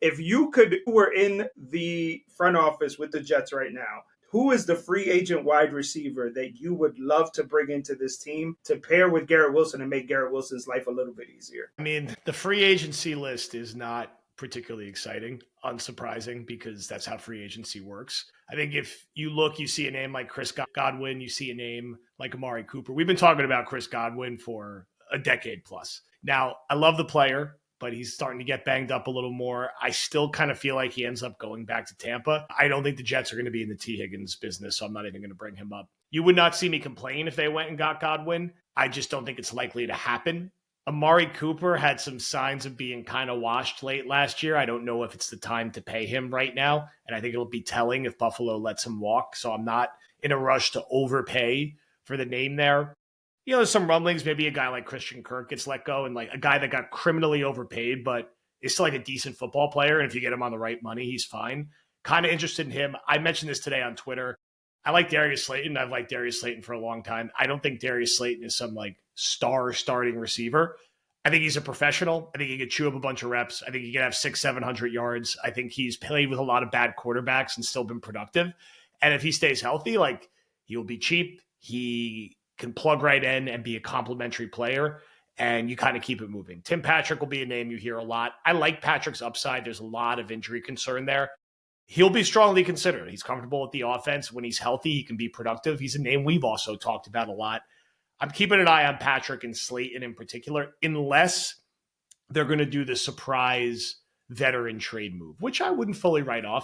If you could were in the front office with the Jets right now, who is the free agent wide receiver that you would love to bring into this team to pair with Garrett Wilson and make Garrett Wilson's life a little bit easier? I mean, the free agency list is not particularly exciting, unsurprising, because that's how free agency works. I think if you look, you see a name like Chris Godwin, you see a name like Amari Cooper. We've been talking about Chris Godwin for a decade plus. Now, I love the player, but he's starting to get banged up a little more. I still kind of feel like he ends up going back to Tampa. I don't think the Jets are going to be in the T. Higgins business, so I'm not even going to bring him up. You would not see me complain if they went and got Godwin. I just don't think it's likely to happen. Amari Cooper had some signs of being kind of washed late last year. I don't know if it's the time to pay him right now. And I think it'll be telling if Buffalo lets him walk. So I'm not in a rush to overpay for the name there. You know, there's some rumblings. Maybe a guy like Christian Kirk gets let go, and like a guy that got criminally overpaid, but is still like a decent football player. And if you get him on the right money, he's fine. Kind of interested in him. I mentioned this today on Twitter. I like Darius Slayton. I've liked Darius Slayton for a long time. I don't think Darius Slayton is some like star starting receiver. I think he's a professional. I think he could chew up a bunch of reps. I think he could have 600-700 yards. I think he's played with a lot of bad quarterbacks and still been productive. And if he stays healthy, like he'll be cheap. He can plug right in and be a complimentary player. And you kind of keep it moving. Tim Patrick will be a name you hear a lot. I like Patrick's upside. There's a lot of injury concern there. He'll be strongly considered. He's comfortable with the offense. When he's healthy, he can be productive. He's a name we've also talked about a lot. I'm keeping an eye on Patrick and Slayton in particular, unless they're going to do the surprise veteran trade move, which I wouldn't fully write off.